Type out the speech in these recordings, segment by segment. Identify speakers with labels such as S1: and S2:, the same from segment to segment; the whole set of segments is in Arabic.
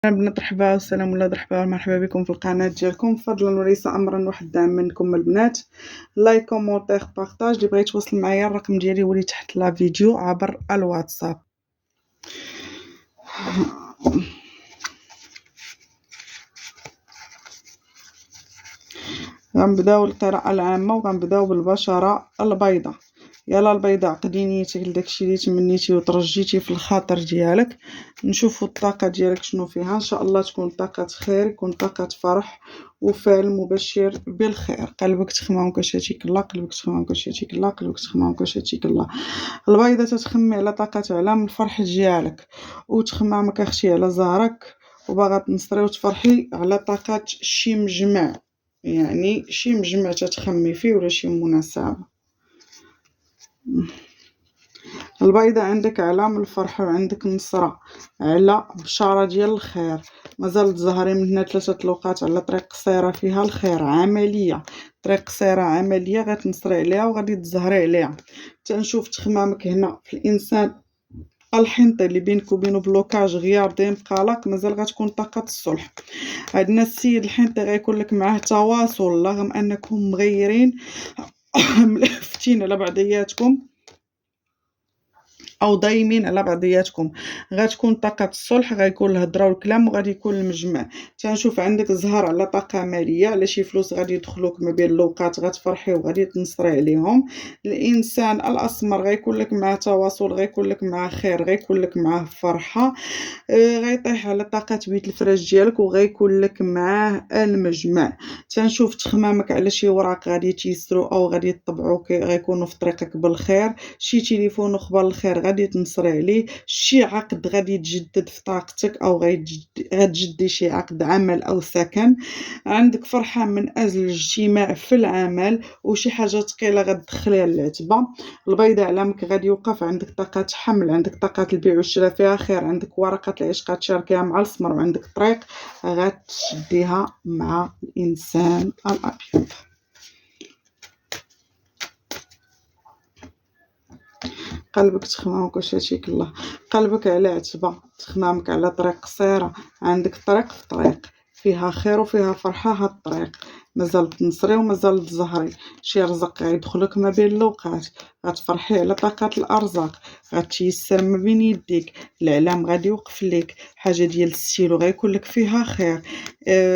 S1: البنات مرحبا والسلام ولا مرحبا مرحبا بكم في القناه ديالكم. فضلا وليس امرا واحد الدعم منكم البنات، لايك كومونتير بارطاج. اللي بغى يتواصل معايا الرقم ديالي هو اللي تحت لا فيديو عبر الواتساب. غنبداو القراءه العامه وغنبداو بالبشره البيضاء. يلا البيضاء عقدي نيتك لداكشي اللي تمنيتي وترجيتي في الخاطر ديالك. نشوفوا الطاقه ديالك شنو فيها، ان شاء الله تكون طاقه خير، يكون طاقه فرح وفعل مبشر بالخير. قلبك تخمم كشاتيك الله، قلبك تخمم كشاتيك الله، قلبك تخمم كشاتيك الله. البيضاء تتخمي على طاقه علام الفرح ديالك، وتخممك اختي على زهرك، وباغا تنصري وتفرحي على طاقه شي مجمع، يعني شي مجمع تتخمي فيه ولا شي مناسبة. البيضة عندك علام الفرح وعندك نصرة على بشارة ديال الخير. مازال تزهري من هنا 3 لوقات على طريق قصيرة فيها الخير، عملية، طريق قصيرة عملية غتنصري عليها وغادي تزهري عليها. تنشوف تخمامك هنا في الانسان الحنطي اللي بينك وبينه بلوكاج، غياب دايم قلق، مازال غتكون طاقة الصلح. عندنا السيد الحنطي غيكون لك معاه تواصل رغم انكم مغيرين ملفتين على بعضياتكم او دايمين على بعضياتكم. غتكون طاقه الصلح، غيكون الهضره والكلام وغادي يكون المجمع. تنشوف عندك زهر على طاقه ماليه، على شي فلوس غادي يدخلوك ما بين اللوقات، غتفرحي وغادي تنصري عليهم. الانسان الاسمر غيكون لك معاه تواصل، غيكون لك معاه خير، غيكون لك معاه فرحه. غيطيح على طاقه بيت الفراش ديالك وغيكون لك معاه المجمع. تنشوف تخمامك على شي وراق غادي تيسرو او غادي يطبعوا غيكونوا في طريقك بالخير. شي تليفون اخبار الخير غادي تنصري عليه. شي عقد غادي يتجدد في طاقتك او غتجدي شي عقد عمل او سكن. عندك فرحه من اجل الاجتماع في العمل وشي حاجه ثقيله غتدخليها للعتبه. البيضاء علامك غادي يوقف. عندك طاقه حمل، عندك طاقه البيع والشراء فيها خير، عندك ورقه العشق غتشاركيها مع السمر، وعندك طريق غتشديها مع الانسان الابيض. قلبك تخمامك وشاتيك الله، قلبك على عتبة، تخمامك على طريق قصيرة. عندك طريق في طريق فيها خير وفيها فرحة. هاد الطريق مازال تنصري ومازال تزهري. شي رزق غيدخلك ما بين اللوقات، غتفرحي على طاقة الارزاق، غتيسر ما بين يديك. العلام غادي يوقف ليك. حاجه ديال الستيلو غيكون لك فيها خير.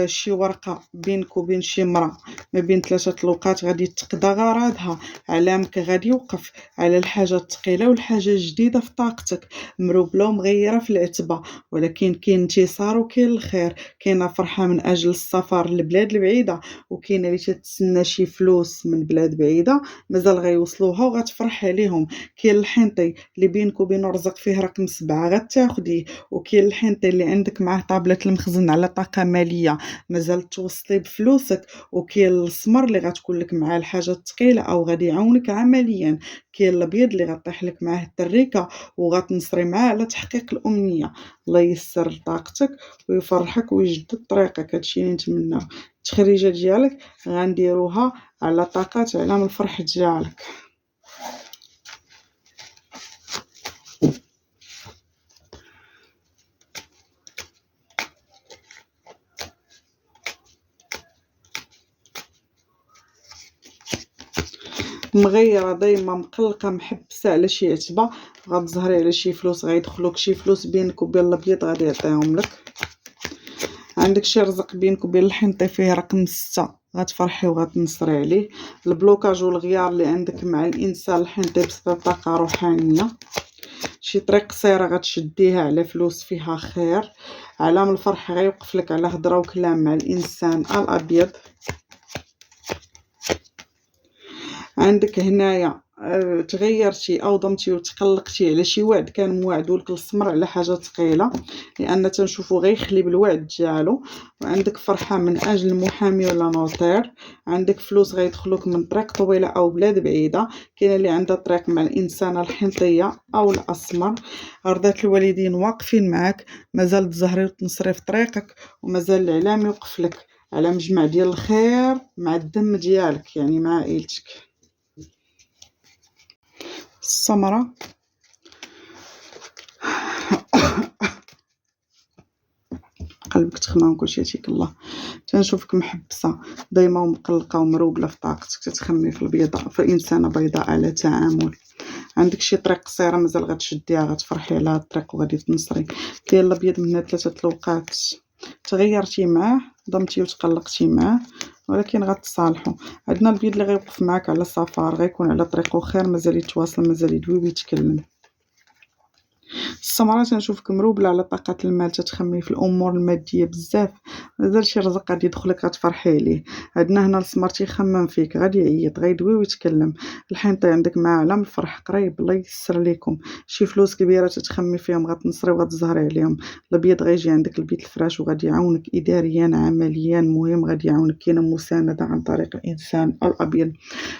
S1: شي ورقه بينك وبين شي مرا ما بين 3 لوقات غادي تقضى غرضها. علامك غادي يوقف على الحاجه الثقيله والحاجه الجديده في طاقتك، مروبله ومغيره في العتبه، ولكن كاين انتصار وكاين الخير. كاينه فرحه من اجل السفر للبلاد البعيده، وكاينه اللي تتسنى شي فلوس من بلاد بعيده مازال غيوصلوها وغتفرح عليهم. كاين الحنطي اللي بينك وبين رزق فيه رقم 7 غتاخديه، وكاين الحنطي اللي عندك معاه طابله المخزن على طاقه ماليه مازال توصلي بفلوسك، وكاين السمر اللي غتكون لك معاه الحاجه الثقيله او غادي يعاونك عمليا. كاين الابيض اللي غطيح لك معاه التريكه وغتنصري معاه على تحقيق الامنيه. الله يسر طاقتك ويفرحك ويجدد طريقك. هادشي اللي نتمناه. التخريجه ديالك غنديروها على طاقات علام الفرح ديالك. مغيره دايما، مقلقه، محبسه على شي عتبه، غتزهري على شي فلوس، غيدخلوك شي فلوس بينك وبين الابيض غادي يعطيهم لك. عندك شي رزق بينك وبين الحنطي فيه رقم 6 غتفرحي وغتنصري عليه. البلوكاج والغيار اللي عندك مع الانسان الحنطي بسبب طاقه روحانيه. شي طريق قصيره غتشديها على فلوس فيها خير. علام الفرح غيوقف لك على هضره وكلام مع الانسان الابيض. عندك هنايا تغيرتي او ضمتي وتقلقتي على شي وعد كان موعدولك السمر على حاجه ثقيله، لان تنشوفو غيخلي بالوعد ديالو. وعندك فرحه من اجل المحامي ولا نوطير. عندك فلوس غيدخلوك من طريق طويله او بلاد بعيده. كاين اللي عندها طريق مع الانسانه الحنطيه او الاسمر. رضات الوالدين واقفين معك، مازال تزهري وتنصري في طريقك، ومازال العلام يوقف لك على مجمع ديال الخير مع الدم ديالك، يعني مع عائلتك. السمرة قلبك تخمام كلشي يعطيك الله. تنشوفك محبسه دايما ومقلقه ومروبله في طاقتك، تتخمي في البيضاء، في انسانه بيضاء على تعامل. عندك شي طريق قصيره مازال غتشديها، غتفرحي على هاد الطريق وغادي تنصري. كاين الابيض من هاد 3 الوقات تغيرتي معاه، ضمتي وتقلقتي معاه، ولكن غتصالحوا. عندنا البيض اللي غيوقف معاك على سفر، غيكون على طريقه خير، مازال يتواصل، مازال يدوي ويتكلم. السمرة تنشوفك مروبلة على طاقة المال، تتخمي في الأمور المادية بزاف، مازال شي رزق غادي يدخلك غتفرحي عليه. عندنا هنا السمر تيخمم فيك، غادي يعيط، غيدوي ويتكلم. الحنطي عندك معاه علام الفرح قريب، الله ييسر ليكم. شي فلوس كبيرة تتخمي فيهم، غتنصري وغتزهري عليهم. الابيض غيجي عندك لبيت الفراش وغادي يعاونك إداريا عمليا، مهم غادي يعاونك، كاينة مساندة عن طريق الإنسان الأبيض.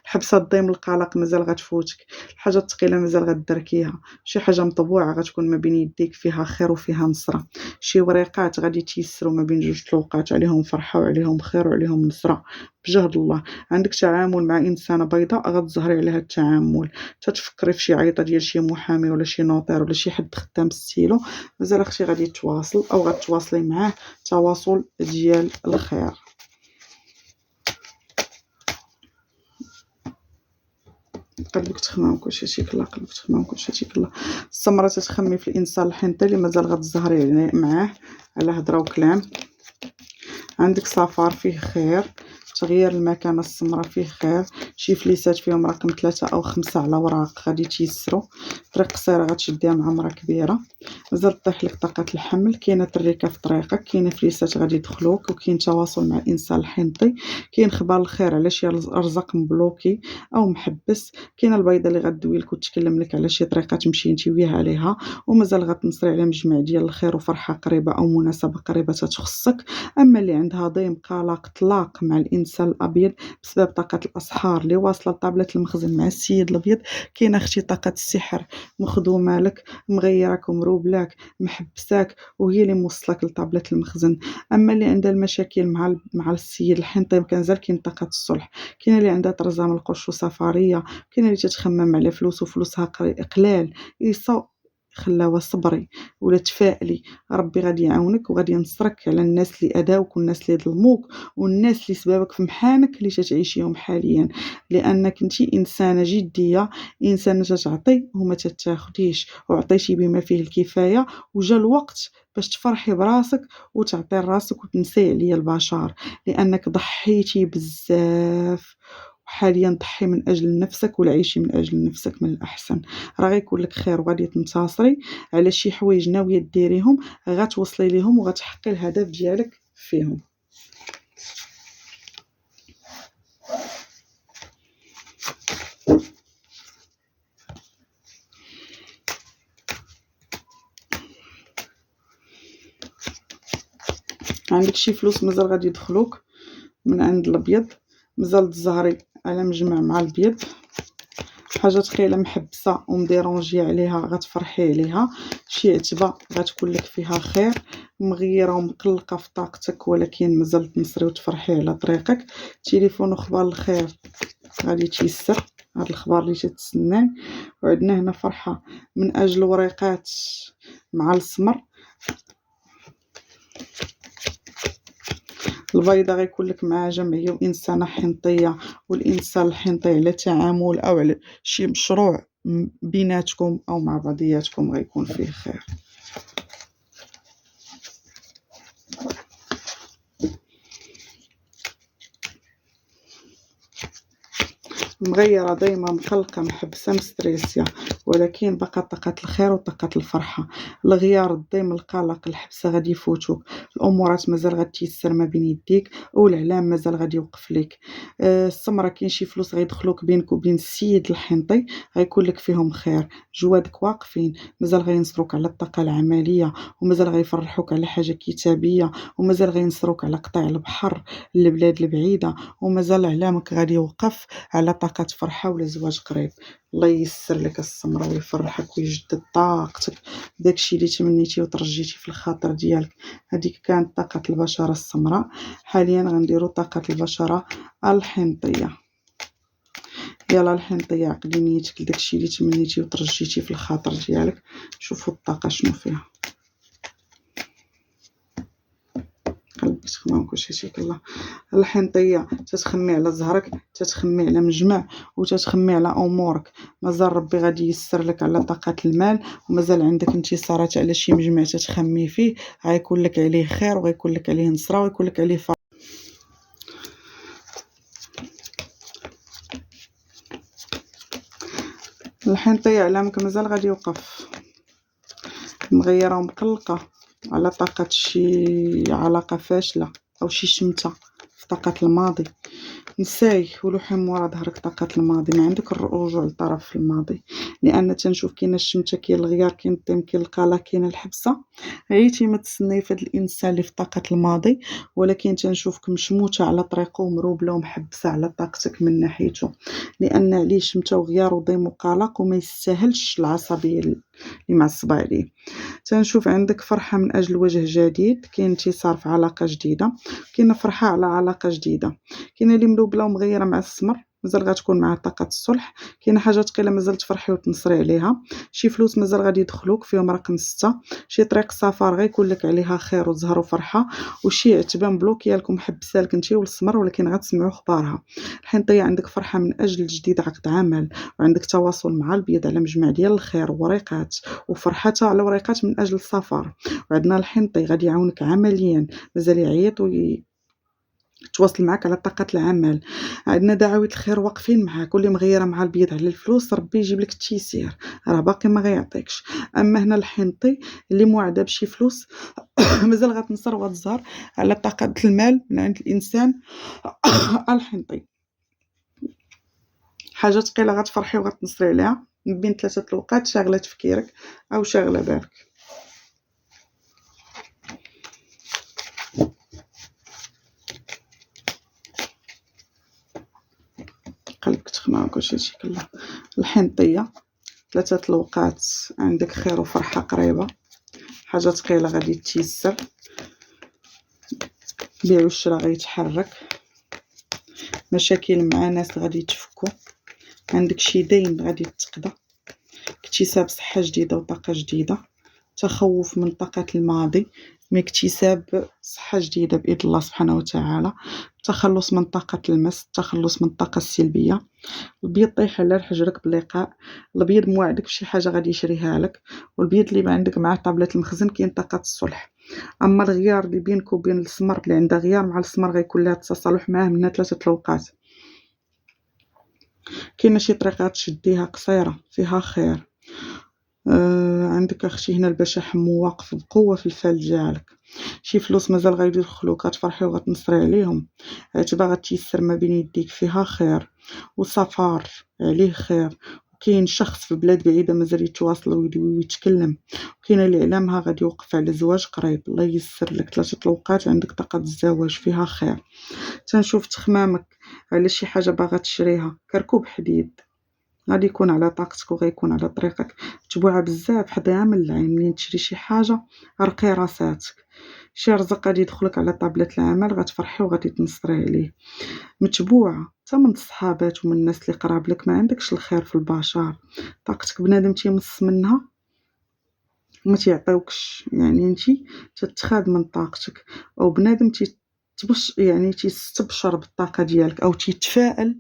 S1: الحبسة الضيم القلق مازال غتفوتك، الحاجة الثقيلة مازال غدركيها، شي حاجة مطبوعة غتكون ما بين يديك فيها خير وفيها نصرة. شي وريقات غادي تيسروا ما بين 2 طلوقات، عليهم فرحة وعليهم خير وعليهم نصرة بجهد الله. عندك تعامل مع إنسانة بيضاء غتزهري على هاد التعامل، تتفكري في شي عيطة ديال شي محامي ولا شي نوطير ولا شي حد خدام ستيلو، مازال اختي غادي تواصل أو غتواصلي معاه تواصل ديال الخير. قلبك تخمام كلشي يعطيك الله، قلبك تخمام كلشي يعطيك الله. السمرة تتخمي في الانسان الحنطي اللي مازال غتزهري معاه على هضره وكلام. عندك سفر فيه خير، تغيير المكان السمرة فيه خير، شي فليسات فيهم رقم 3 أو 5 على وراق غادي تيسروا. طريق قصيرة غتشديها مع مرا كبيرة، مازال طيح لك طاقة الحمل، كاينة تريكة في طريقك، كاينة فليسات غادي يدخلوك، وكاين تواصل مع الإنسان الحنطي، كاين خبار الخير على شي رزق مبلوكي أو محبس، كاينة البيضة اللي غدوي لك وتكلم لك على شي طريقة تمشي نتي وياها عليها، ومازال غتنصري على مجمع ديال الخير وفرحة قريبة أو مناسبة قريبة تتخصك. أما اللي عندها ضيم قلق طلاق مع الإنسان الأبيض بسبب طاقة الأسحار اللي واصلة لطابلة المخزن مع السيد الأبيض، كاينة اختي طاقة السحر مخدومة لك، مغيراك ومروبلاك، محبساك، وهي اللي موصلك لطابلة المخزن. أما اللي عندها المشاكل مع السيد الحنطي كنزال كاين طاقة الصلح، كاينة اللي عندها ترزام القرش وسفرية، كاينة اللي تتخمم على فلوس وفلوسها قلال، إيصا خلاوه صبري ولا تفائلي، ربي غادي يعاونك وغادي ينصرك على الناس اللي اذاوك والناس اللي ظلموك والناس اللي سببك في محانك اللي تتعيشيهم حاليا، لانك انتي انسانه جديه، انسانه تتعطي وما تتاخديش، وعطيتي بما فيه الكفايه، وجا الوقت باش تفرحي براسك وتعطي راسك وتنسي عليا البشر، لانك ضحيتي بزاف، وحاليا ضحي من اجل نفسك ولا عيشي من اجل نفسك من الاحسن. راه غيكون لك خير وغادي تنتصري على شي حوايج ناويه ديريهم، غتوصلي ليهم وغتحققي الهدف ديالك فيهم. عندك شي فلوس مازال غادي يدخلوك من عند الابيض، مازال تزهري على مجمع مع البيض، حاجه ثقيله محبسه ومديرونجيه عليها غتفرحي عليها، شي عتبه غتكون لك فيها خير، مغيره ومقلقه في طاقتك ولكن مازال تنصري وتفرحي على طريقك. تليفون وخبار الخير غادي تيسر هاد الخبار اللي تتسناه. وعندنا هنا فرحه من اجل وريقات مع السمر، البيضة غيكون لك مع جمعية وإنسانة حنطية، والإنسان الحنطي على تعامل أو على شي مشروع بيناتكم أو مع بعضياتكم غيكون فيه خير. مغيرة دايما، مقلقة، محبسة، مستريسية، ولكن بقى طاقة الخير وطاقة الفرحة. الغيار، الضيم، القلق، الحبسة غادي يفوتوك، الأمورات مازال غتيسر ما بين يديك، والإعلام مازال غادي يوقف لك. السمرة كاين شي فلوس غيدخلوك بينك وبين السيد الحنطي غيكون لك فيهم خير، جوادك واقفين، مازال غينصروك على الطاقة العملية، ومازال غيفرحوك على حاجة كتابية، ومازال غينصروك على قطاع البحر البلاد البعيدة، ومازال إعلامك غادي يوقف على طاقة فرحة ولا زواج قريب. الله ييسر لك السمرة ويفرحك ويجدد طاقتك داكشي اللي تمنيتي وترجيتي في الخاطر ديالك. هذيك كانت طاقة البشرة السمراء. حاليا غنديروا طاقة البشرة الحنطية. يلا الحنطية، عقدي نيتك لداكشي اللي تمنيتي وترجيتي في الخاطر ديالك. شوفوا الطاقة شنو فيها. قلبك تخمام كلشي يجيك الله. الحنطيه تتخمي على زهرك، تتخمي على مجمع، وتتخمي على امورك. مازال ربي غادي ييسر لك على طاقه المال، ومازال عندك انتصارات على شي مجمع تتخمي فيه، غيكون لك عليه خير وغيكون لك عليه نصره ويكون لك عليه الحنطيه علامك مازال غادي يوقف مغيره ومقلقه على طاقه شي علاقه فاشله او شي شمته في طاقه الماضي. نساي ولوحي مورا ظهرك طاقه الماضي، ما عندك الرجوع للطرف في الماضي، لان تنشوف كاينه الشمته، كاين الغيار، كاين الطيم، كاين القلا، كاين الحبسه. عييتي ما تسناي في هذا الانسان اللي في طاقه الماضي، ولكن تنشوفك مشموته على طريقه ومروبله ومحبسه على طاقتك من ناحيته، لان عليه شمته وغيار وضيم وقلق وما يستاهلش العصبيه اللي معصبه عليه. تنشوف عندك فرحه من اجل وجه جديد، كاين انتصار في علاقه جديده، كاينه فرحه على علاقه جديده، كاينه اللي ملوبله ومغيره مع السمر مازال غتكون مع طاقه الصلح، كاينه حاجه ثقيله مازال تفرحي وتنصري عليها، شي فلوس مازال غادي يدخلوك فيهم رقم 6، شي طريق سفر غيكون لك عليها خير وزهر وفرحه، وشي عتبه مبلوكيه لكم محبسه لك انت والسمر ولكن غتسمعوا اخبارها. الحنطيه عندك فرحه من اجل جديد عقد عمل، وعندك تواصل مع البيض على مجمع ديال الخير ووريقات، وفرحتها على وريقات من اجل السفر. وعندنا الحنطي غادي يعاونك عمليا، مازال يعيط تواصل معك على طاقة العمل. عندنا دعاويت الخير واقفين معاك، واللي مغيره مع البيض على الفلوس ربي يجيب لك التيسير، راه باقي ما غيعطيكش. اما هنا الحنطي اللي موعده بشي فلوس مازال غتنصر وغتزهر على طاقة المال من عند الانسان الحنطي. حاجه ثقيله غتفرحي وغتنصري عليها من بين 3 الوقات، شاغله تفكيرك او شاغله بالك. قلبك تخمع وكلشي يجيك الله. الحنطيه 3 الوقات عندك خير وفرحه قريبه، حاجه ثقيله غادي تيسر، البيع والشراء غيتحرك، مشاكل مع ناس غادي تفكوا، عندك شي دين غادي تقضى، اكتساب صحه جديده وطاقه جديده، تخوف من طاقه الماضي مي اكتساب صحه جديده باذن الله سبحانه وتعالى، تخلص من طاقه المس، تخلص من الطاقه السلبيه. البيض طيح على حجرك بلقاء، البيض موعدك بشي حاجه غادي يشريها لك، والبيض اللي ما عندك مع طابله المخزن كاين طاقه الصلح. اما الغيار اللي بينك وبين السمر اللي عندها غيار مع السمر غيكون لها تصالح معاه من 3 الوقات. كاينه شي طريقه تشديها قصيره فيها خير. عندك اختي هنا البشح مواقف بقوه في الفال ديالك، شي فلوس مازال غيدخلوك غتفرحي وغتنصري عليهم، عتبه غتيسر ما بين يديك فيها خير، وسفر عليه خير، كاين شخص في بلاد بعيده مازال يتواصل ويتكلم، كاينه اللي علامها غادي يوقف على زواج قريب، الله ييسر لك 3 الوقات عندك طاقه الزواج فيها خير. تنشوف تخمامك على شي حاجه باغا تشريها، كركوب حديد غادي يكون على طاقتك وغيكون على طريقك، تبوعه بزاف حضيها من العين منين تشري شي حاجه رقي راساتك، شي رزق غادي يدخلك على طابله العمل غتفرحي وغادي تنصري عليه، متبوعه حتى من الصحابات ومن الناس اللي قراب لك، ما عندكش الخير في البشر، طاقتك بنادم تيمص منها وما تيعطيوكش، يعني انتي تتخاد من طاقتك، او بنادم تبش يعني تيستبشر بالطاقه ديالك او تيتفائل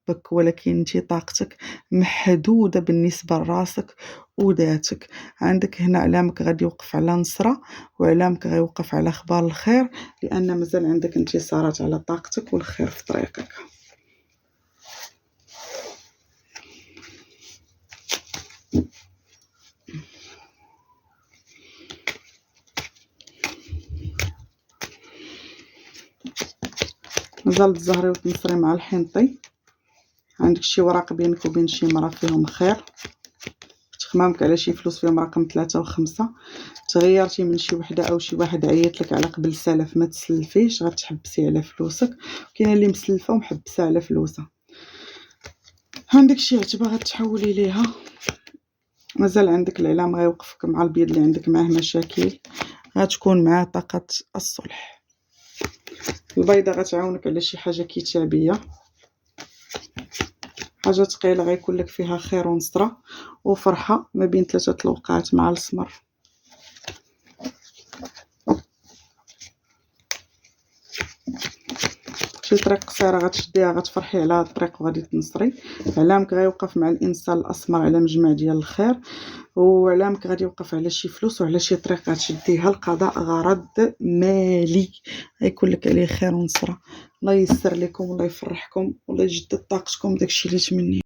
S1: بك، ولكن انتي طاقتك محدوده بالنسبه لراسك وذاتك. عندك هنا علامك غادي يوقف على نصره، وعلامك غيوقف على اخبار الخير، لان مازال عندك انتصارات على طاقتك والخير في طريقك. مازال تزهري وتنصري مع الحنطي، عندك شي وراق بينك وبين شي مرا فيهم خير، تخمامك على شي فلوس فيهم رقم 3 و5، تغيرتي من شي وحده او شي واحد عيط لك على قبل سلف ما تسلفيش غتحبسي على فلوسك، كاينه اللي مسلفه ومحبسه على فلوسها، عندك شي عتبه غتحولي ليها، مازال عندك العلام غيوقفك مع البيض اللي عندك معاه مشاكل، غتكون معاه طاقه الصلح. البيضه غتعاونك على شي حاجه كتابيه، حاجه ثقيله غيكون لك فيها خير ونصره وفرحه ما بين 3 الوقات مع السمر. شي طريق قصيره غتشديها غتفرحي على هاد الطريق وغادي تنصري. علامك غيوقف مع الانسان الاسمر على مجمع ديال الخير، وعلامك غادي يوقف على شي فلوس وعلى شي طريق غتشديها لقضاء غرض مالي، غيكون لك عليه خير ونصره. الله ييسر لكم والله يفرحكم والله يجدد طاقتكم داكشي اللي تمنيتو.